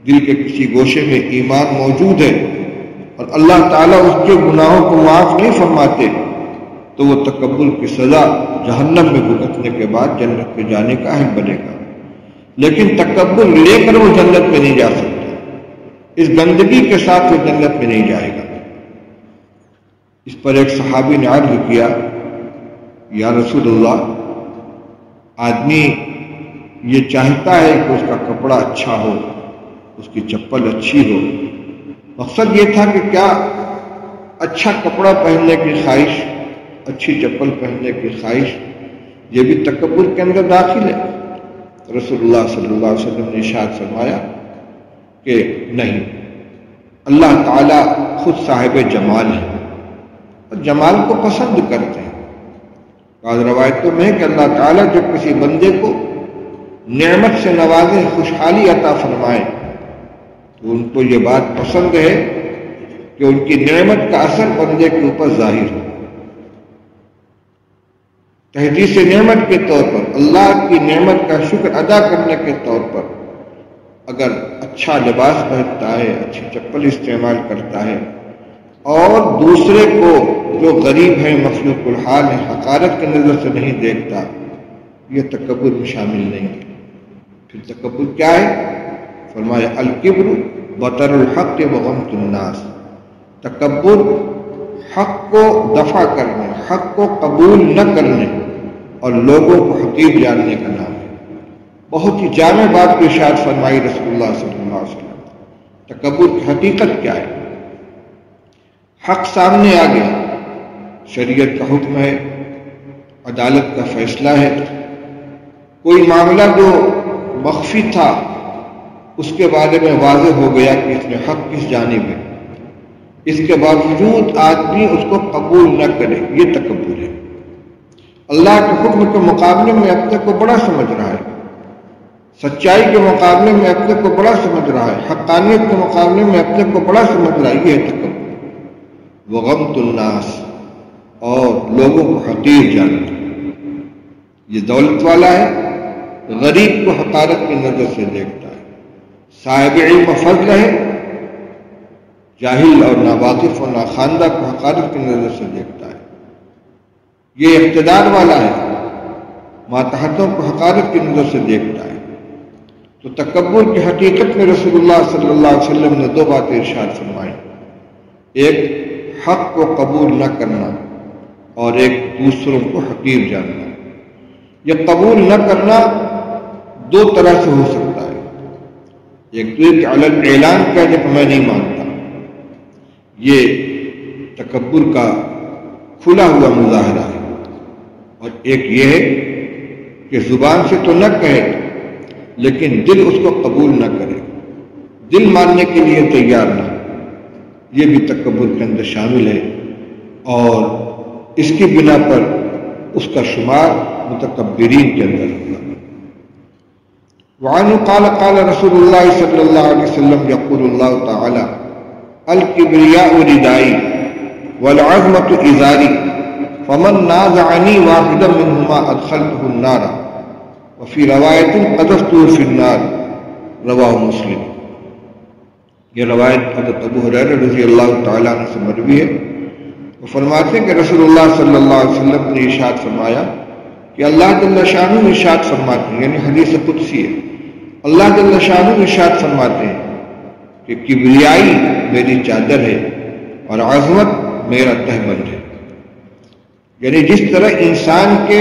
دل کے کسی گوشے میں ایمان موجود ہے اور اللہ تعالیٰ اس کے گناہوں کو معاف نہیں فرماتے تو وہ تکبر کی سزا جہنم میں بھگتنے کے بعد جنت میں جانے کا اہل بنے گا۔ لیکن تکبر لے کر وہ جنت میں نہیں جا سکتا، اس گندگی کے ساتھ وہ جنت میں نہیں جائے گا۔ اس پر ایک صحابی نے عرض کیا یا رسول اللہ، آدمی یہ چاہتا ہے کہ اس کا کپڑا اچھا ہو، اس کی چپل اچھی ہو، مقصد یہ تھا کہ کیا اچھا کپڑا پہننے کی خواہش، اچھی چپل پہننے کی خواہش، یہ بھی تکبر کے اندر داخل ہے؟ رسول اللہ صلی اللہ علیہ وسلم نے ارشاد فرمایا کہ نہیں، اللہ تعالیٰ خود صاحب جمال ہے اور جمال کو پسند کرتے ہیں۔ بعض روایتوں میں ہے کہ اللہ تعالیٰ جب کسی بندے کو نعمت سے نوازے، خوشحالی عطا فرمائے، تو ان کو یہ بات پسند ہے کہ ان کی نعمت کا اثر بندے کے اوپر ظاہر ہو۔ تحدیث نعمت کے طور پر، اللہ کی نعمت کا شکر ادا کرنے کے طور پر، اگر اچھا لباس پہنتا ہے، اچھی چپل استعمال کرتا ہے اور دوسرے کو جو غریب ہے، مخلوق الحال ہے، حقارت کی نظر سے نہیں دیکھتا، یہ تکبر میں شامل نہیں ہے۔ پھر تکبر کیا ہے؟ فرمایا الکبر بطر الحق وغمط الناس، تکبر حق کو دفع کرنے، حق کو قبول نہ کرنے اور لوگوں کو حقیر جاننے کا نام ہے۔ بہت ہی جامع بات کی ارشاد فرمائی رسول اللہ صلی اللہ علیہ وسلم۔ تکبر کی حقیقت کیا ہے؟ حق سامنے آ گیا، شریعت کا حکم ہے، عدالت کا فیصلہ ہے، کوئی معاملہ جو مخفی تھا اس کے بارے میں واضح ہو گیا کہ اس میں حق کس جانب ہے، اس کے باوجود آدمی اس کو قبول نہ کرے، یہ تکبر ہے۔ اللہ کے حکم کے مقابلے میں اپنے کو بڑا سمجھ رہا ہے، سچائی کے مقابلے میں اپنے کو بڑا سمجھ رہا ہے، حقانیت کے مقابلے میں اپنے کو بڑا سمجھ رہا ہے، یہ ہے تکبر۔ وغمط الناس، اور لوگوں کو حقیر جاننا۔ یہ دولت والا ہے، غریب کو حقارت کی نظر سے دیکھتا ہے، صاحب علم و فضل ہے، جاہل اور ناواقف اور ناخواندہ کو حقارت کی نظر سے دیکھتا ہے۔ یہ اقتدار والا ہے، ماتحتوں کو حقارت کی نظر سے دیکھتا ہے۔ تو تکبر کی حقیقت میں رسول اللہ صلی اللہ علیہ وسلم نے دو باتیں ارشاد فرمائی، ایک حق کو قبول نہ کرنا اور ایک دوسروں کو حقیر جاننا۔ یہ قبول نہ کرنا دو طرح سے ہو سکتا ہے، ایک تو کہ علن اعلان کیا کہ میں نہیں مانتا، یہ تکبر کا کھلا ہوا مظاہرہ ہے، اور ایک یہ ہے کہ زبان سے تو نہ کہے لیکن دل اس کو قبول نہ کرے، دل ماننے کے لیے تیار نہ، یہ بھی تکبر کے اندر شامل ہے، اور اس کی بنا پر اس کا شمار متکبرین کے اندر ہوگا۔ وعنہ قال قال رسول اللہ صلی اللہ علیہ وسلم یقول اللہ تعالی الکبریاء ردائی والعظمت ازاری فمن نازعنی واحدا منہما ادخلته النار وفی روایت قذفته فی النار، رواہ مسلم۔ یہ روایت حضرت ابو ہریرہ رضی اللہ تعالیٰ عنہ سے مروی ہے۔ وہ فرماتے ہیں کہ رسول اللہ صلی اللہ علیہ وسلم نے ارشاد فرمایا کہ اللہ جل شانہ ارشاد فرماتے ہیں، یعنی حدیث قدسی ہے، اللہ جل شانہ ارشاد فرماتے ہیں کہ کبریائی میری چادر ہے اور عظمت میرا تہبند ہے۔ یعنی جس طرح انسان کے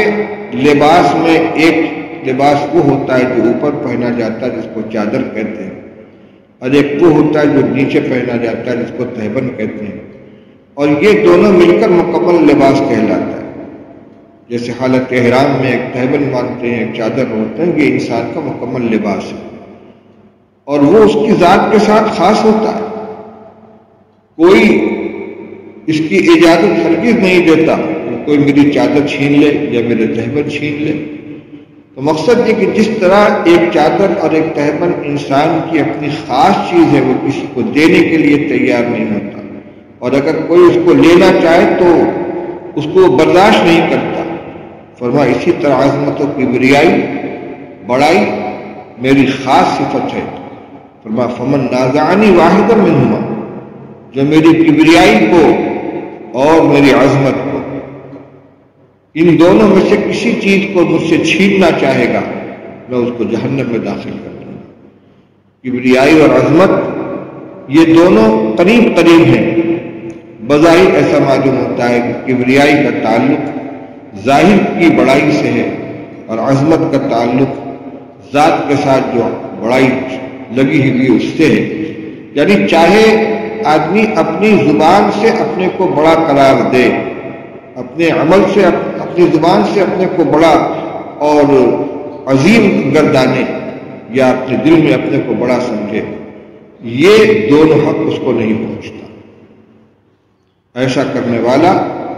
لباس میں ایک لباس وہ ہوتا ہے جو اوپر پہنا جاتا ہے جس کو چادر کہتے ہیں، اور ایک وہ ہوتا ہے جو نیچے پہنا جاتا ہے جس کو تہبند کہتے ہیں، اور یہ دونوں مل کر مکمل لباس کہلاتا ہے۔ جیسے حالت احرام میں ایک تہبند مانتے ہیں، ایک چادر ہوتے ہیں، یہ انسان کا مکمل لباس ہے، اور وہ اس کی ذات کے ساتھ خاص ہوتا ہے، کوئی اس کی اجازت ہرگز نہیں دیتا کہ کوئی میری چادر چھین لے یا میرے تہبند چھین لے۔ تو مقصد یہ کہ جس طرح ایک چادر اور ایک تہبند انسان کی اپنی خاص چیز ہے، وہ کسی کو دینے کے لیے تیار نہیں ہوتا، اور اگر کوئی اس کو لینا چاہے تو اس کو برداشت نہیں کرتا۔ فرمایا اسی طرح عظمت و کبریائی، بڑائی میری خاص صفت ہے۔ فرمایا فمن نازعنی واحدا منہما، جو میری کبریائی کو اور میری عظمت کو، ان دونوں میں سے کسی چیز کو مجھ سے چھیننا چاہے گا، میں اس کو جہنم میں داخل کر دوں گا۔ کبریائی اور عظمت یہ دونوں قریب قریب ہیں۔ بظاہر ایسا معلوم ہوتا ہے کہ کبریائی کا تعلق ظاہر کی بڑائی سے ہے اور عظمت کا تعلق ذات کے ساتھ جو بڑائی لگی ہوئی اس سے ہے۔ یعنی چاہے آدمی اپنی زبان سے اپنے کو بڑا قرار دے، اپنے عمل سے اپنی زبان سے اپنے کو بڑا اور عظیم گردانے یا اپنے دل میں اپنے کو بڑا سمجھے، یہ دونوں حق اس کو نہیں پہنچتا۔ ایسا کرنے والا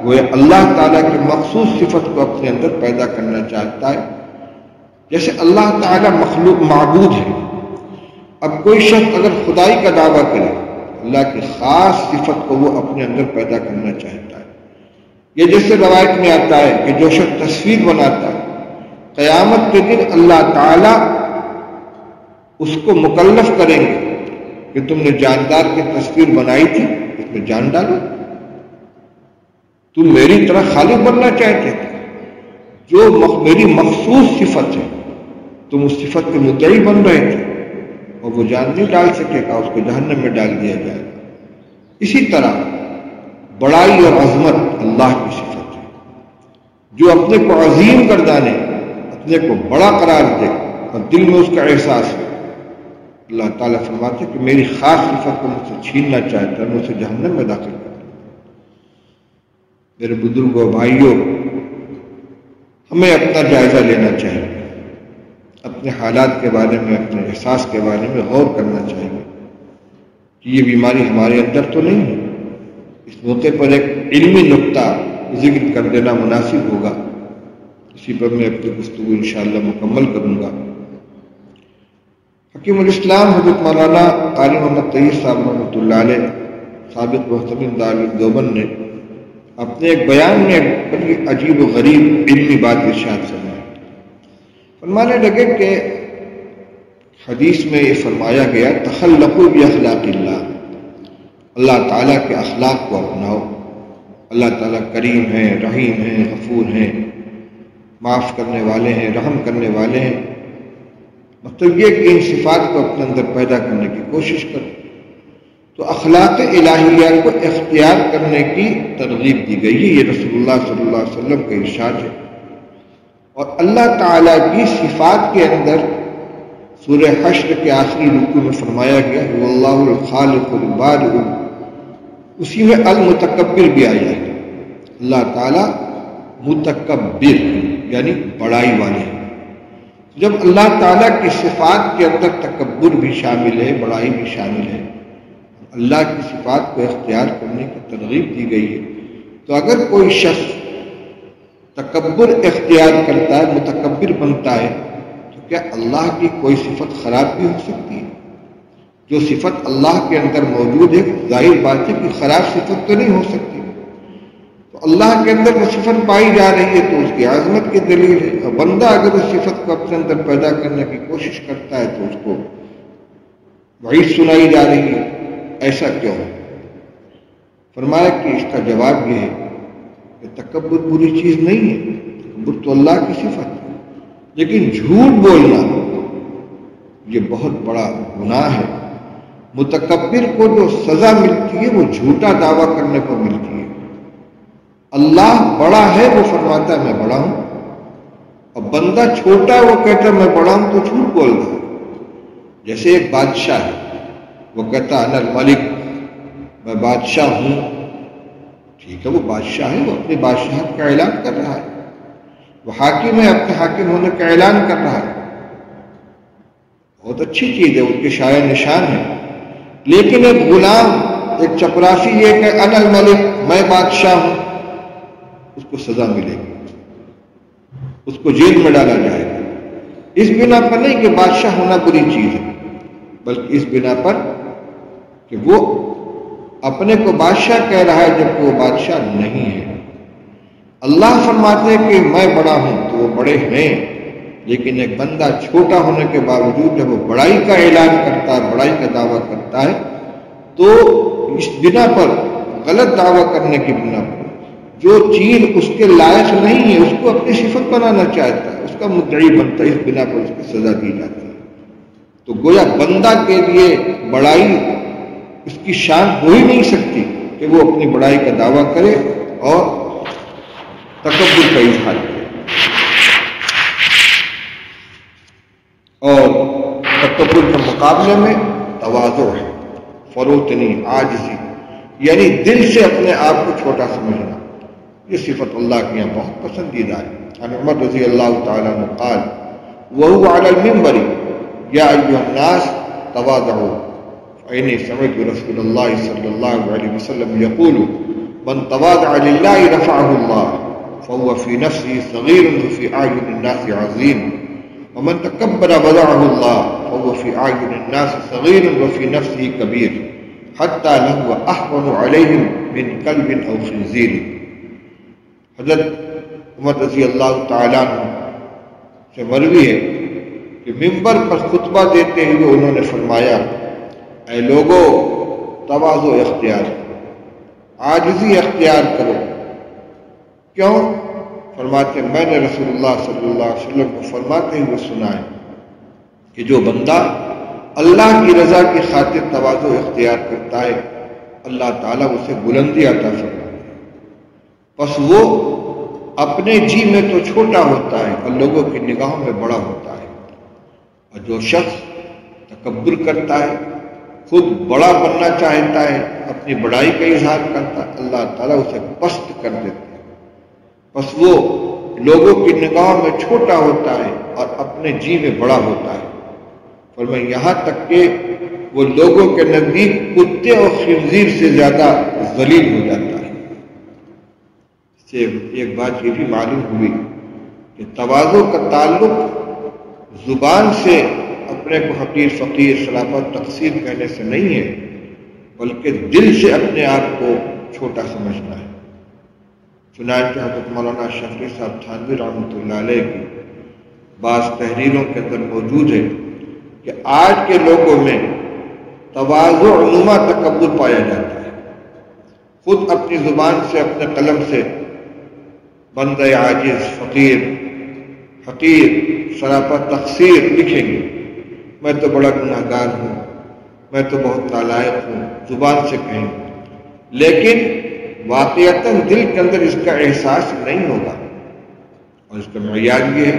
وہ اللہ تعالیٰ کی مخصوص صفت کو اپنے اندر پیدا کرنا چاہتا ہے۔ جیسے اللہ تعالیٰ مخلوق معبود ہے، اب کوئی شخص اگر خدائی کا دعویٰ کرے، اللہ کی خاص صفت کو وہ اپنے اندر پیدا کرنا چاہتا ہے۔ یہ جیسے روایت میں آتا ہے کہ جو شخص تصویر بناتا ہے، قیامت کے دن اللہ تعالیٰ اس کو مکلف کریں گے کہ تم نے جاندار کی تصویر بنائی تھی، اس میں جان ڈالو، تم میری طرح خالق بننا چاہتے تھے، جو میری مخصوص صفت ہے تم اس صفت کے مدعی بن رہے تھے، اور وہ جان نہیں ڈال سکے گا، اس کو جہنم میں ڈال دیا جائے گا۔ اسی طرح بڑائی اور عظمت اللہ کی صفت ہے، جو اپنے کو عظیم گردانے، اپنے کو بڑا قرار دے اور دل میں اس کا احساس ہے، اللہ تعالیٰ فرماتے کہ میری خاص صفت کو مجھ سے چھیننا چاہتا ہے، مجھ سے جہنم میں داخل کر۔ میرے بزرگوں، بھائیوں، ہمیں اپنا جائزہ لینا چاہیے، اپنے حالات کے بارے میں، اپنے احساس کے بارے میں غور کرنا چاہیے کہ یہ بیماری ہمارے اندر تو نہیں ہے۔ اس موقع پر ایک علمی نقطہ ذکر کر دینا مناسب ہوگا، اسی پر میں اپنی گفتگو انشاءاللہ مکمل کروں گا۔ حکیم الاسلام حضرت مولانا قاری محمد طیب صاحب رحمۃ اللہ علیہ، سابق محتمل دارالعلوم دیوبند نے اپنے ایک بیان میں بڑی عجیب و غریب علمی بات ارشاد فرمانے لگے کہ حدیث میں یہ فرمایا گیا تخلقوا باخلاق اللہ، اللہ تعالیٰ کے اخلاق کو اپناؤ۔ اللہ تعالیٰ کریم ہیں، رحیم ہیں، غفور ہیں، معاف کرنے والے ہیں، رحم کرنے والے ہیں۔ مطلب یہ کہ ان صفات کو اپنے اندر پیدا کرنے کی کوشش کرو۔ تو اخلاق الہیہ کو اختیار کرنے کی ترغیب دی گئی ہے، یہ رسول اللہ صلی اللہ علیہ وسلم کا ارشاد ہے۔ اور اللہ تعالیٰ کی صفات کے اندر سورہ حشر کے آخری رکوع میں فرمایا گیا واللہ الخالق البارئ، اسی میں المتکبر بھی آیا ہے۔ اللہ تعالیٰ متکبر یعنی بڑائی والے ہیں۔ جب اللہ تعالیٰ کی صفات کے اندر تکبر بھی شامل ہے، بڑائی بھی شامل ہے، اللہ کی صفات کو اختیار کرنے کی ترغیب دی گئی ہے، تو اگر کوئی شخص تکبر اختیار کرتا ہے، متکبر بنتا ہے، تو کیا اللہ کی کوئی صفت خراب بھی ہو سکتی ہے؟ جو صفت اللہ کے اندر موجود ہے، ظاہر بات ہے کہ خراب صفت تو نہیں ہو سکتی۔ تو اللہ کے اندر وہ صفت پائی جا رہی ہے تو اس کی عظمت کی دلیل ہے، اور بندہ اگر اس صفت کو اپنے اندر پیدا کرنے کی کوشش کرتا ہے تو اس کو وعید سنائی جا رہی ہے۔ ایسا کیوں ہے؟ فرمایا کہ اس کا جواب یہ ہے کہ تکبر بری چیز نہیں ہے، تکبر تو اللہ کی صفت ہے، لیکن جھوٹ بولنا یہ بہت بڑا گناہ ہے۔ متکبر کو جو سزا ملتی ہے وہ جھوٹا دعویٰ کرنے پر ملتی ہے۔ اللہ بڑا ہے، وہ فرماتا ہے میں بڑا ہوں، اور بندہ چھوٹا ہے، وہ کہتا ہے میں بڑا ہوں تو جھوٹ بول رہا ہے۔ جیسے ایک بادشاہ ہے، وہ کہتا انا الملک، میں بادشاہ ہوں، ٹھیک ہے وہ بادشاہ ہے، وہ اپنی بادشاہت کا اعلان کر رہا ہے، وہ حاکم ہے، اپنے حاکم ہونے کا اعلان کر رہا ہے، بہت اچھی چیز ہے، ان کے شایع نشان ہے۔ لیکن ایک غلام، ایک چپراسی یہ کہ انا الملک، میں بادشاہ ہوں، اس کو سزا ملے گی، اس کو جیل میں ڈالا جائے گا۔ اس بنا پر نہیں کہ بادشاہ ہونا بری چیز ہے، بلکہ اس بنا پر کہ وہ اپنے کو بادشاہ کہہ رہا ہے جبکہ وہ بادشاہ نہیں ہے۔ اللہ فرماتے ہیں کہ میں بڑا ہوں تو وہ بڑے ہیں، لیکن ایک بندہ چھوٹا ہونے کے باوجود جب وہ بڑائی کا اعلان کرتا ہے، بڑائی کا دعویٰ کرتا ہے، تو اس بنا پر، غلط دعویٰ کرنے کی بنا پر، جو چیز اس کے لائق نہیں ہے اس کو اپنی صفت بنانا چاہتا ہے، اس کا مدعی بنتا ہے، اس بنا پر اس کی سزا دی جاتی ہے۔ تو گویا بندہ کے لیے بڑائی اس کی شان ہو ہی نہیں سکتی کہ وہ اپنی بڑائی کا دعویٰ کرے اور تکبر کا اظہار کرے۔ اور تکبر کے مقابلے میں تواضع ہے، فروتنی عاجزی، یعنی دل سے اپنے آپ کو چھوٹا سمجھنا، یہ صفت اللہ کے یہاں بہت پسندیدہ ہے۔ عن عمر رضی اللہ تعالیٰ عنہ قال وهو على المنبر یا ایھا الناس تواضعوا فإنی سمعت رسول اللہ صلی اللہ علیہ وسلم یقول من تواضع للہ رفعہ اللہ فهو في نفسه صغير وفي أعين الناس عظيم ومن تكبر وضعه الله فهو في أعين الناس صغير وفي نفسه كبير حتى لهو أهون عليهم من كلب أو خنزير۔ حضرت عمر رضی اللہ تعالیٰ عنہ سے مروی ہے کہ منبر پر خطبہ دیتے ہوئے انہوں نے فرمایا اے لوگو تواضع اختیار کرو، عاجزی اختیار کرو۔ کیوں؟ فرماتے میں نے رسول اللہ صلی اللہ علیہ وسلم کو فرماتے ہوئے سنا ہے کہ جو بندہ اللہ کی رضا کی خاطر تواضع اختیار کرتا ہے اللہ تعالیٰ اسے بلندی عطا فرماتا ہے، پس وہ اپنے جی میں تو چھوٹا ہوتا ہے اور لوگوں کی نگاہوں میں بڑا ہوتا ہے، اور جو شخص تکبر کرتا ہے، خود بڑا بننا چاہتا ہے، اپنی بڑائی کا اظہار کرتا ہے، اللہ تعالیٰ اسے پست کر دیتا ہے، پس وہ لوگوں کی نگاہوں میں چھوٹا ہوتا ہے اور اپنے جی میں بڑا ہوتا ہے، فرمایا یہاں تک کہ وہ لوگوں کے نزدیک کتے اور خنزیر سے زیادہ ذلیل ہو جاتا ہے۔ اس سے ایک بات یہ بھی معلوم ہوئی کہ تواضع کا تعلق زبان سے اپنے کو حقیر فقیر شرافت تقصیر کہنے سے نہیں ہے، بلکہ دل سے اپنے آپ کو چھوٹا سمجھنا ہے۔ چنانچہ حضرت مولانا شفیع صاحب تھانوی رحمۃ اللہ علیہ کی بعض تحریروں کے اندر موجود ہے کہ آج کے لوگوں میں تواضع نما تکبر پایا جاتا ہے، خود اپنی زبان سے اپنے قلم سے بندہ عاجز فقیر حقیر شرافت تقصیر لکھیں گے، میں تو بڑا گناہ گار ہوں، میں تو بہت نالائق ہوں، زبان سے کہیں گے، لیکن واقعتاً دل کے اندر اس کا احساس نہیں ہوگا۔ اور اس کا معیار یہ ہے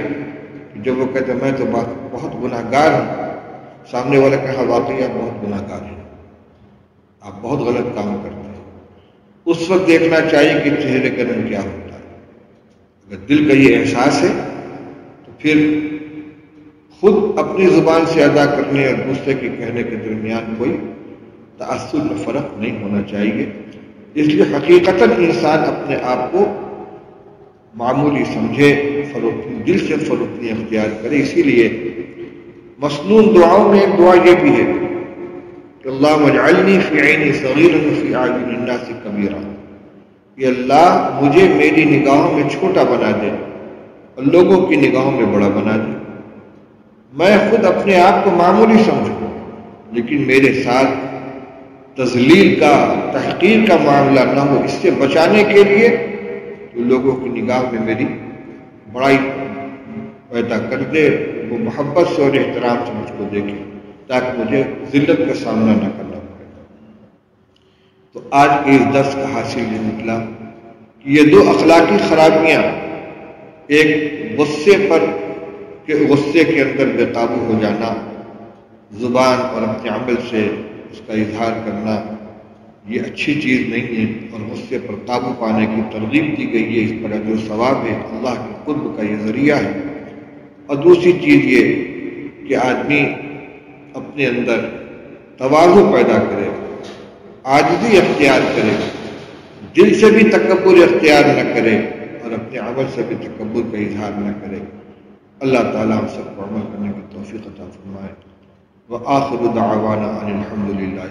کہ جب وہ کہتے ہیں میں تو بہت گناہ گار ہوں، سامنے والا کہا واقعی آپ بہت گناہ گار ہیں، آپ بہت غلط کام کرتے ہیں، اس وقت دیکھنا چاہیے کہ چہرے کا رنگ کیا ہوتا ہے۔ اگر دل کا یہ احساس ہے تو پھر خود اپنی زبان سے ادا کرنے اور دوسرے کے کہنے کے درمیان کوئی تعصب میں فرق نہیں ہونا چاہیے۔ اس لیے حقیقتاً انسان اپنے آپ کو معمولی سمجھے، فروختی دل سے فروختی اختیار کرے۔ اسی لیے مسنون دعاؤں میں ایک دعا یہ بھی ہے کہ اللہم اجعلنی فی عینی صغیرا وفی اعین الناس کبیرا، کہ اللہ مجھے میری نگاہوں میں چھوٹا بنا دے اور لوگوں کی نگاہوں میں بڑا بنا دے۔ میں خود اپنے آپ کو معمولی سمجھوں لیکن میرے ساتھ تذلیل کا تحقیر کا معاملہ نہ ہو، اس سے بچانے کے لیے تو لوگوں کی نگاہ میں میری بڑائی پیدا کر دے، وہ محبت سے اور احترام سے مجھ کو دیکھے تاکہ مجھے ذلت کا سامنا نہ کرنا پڑے۔ تو آج کے اس درس کا حاصل یہ نکلا کہ یہ دو اخلاقی خرابیاں، ایک غصے کے اندر بے قابو ہو جانا، زبان اور اپنے عمل سے اس کا اظہار کرنا، یہ اچھی چیز نہیں ہے اور غصے پر قابو پانے کی ترغیب دی گئی ہے، اس پر اجر و ثواب ہے، اللہ کے قرب کا یہ ذریعہ ہے۔ اور دوسری چیز یہ کہ آدمی اپنے اندر تواضع پیدا کرے، عاجزی اختیار کرے، دل سے بھی تکبر اختیار نہ کرے اور اپنے عمل سے بھی تکبر کا اظہار نہ کرے۔ اللہ تعالیٰ ہم سب کو عمل کرنے کی توفیق عطا فرمائے۔ وآخر دعوانا ان الحمد للہ۔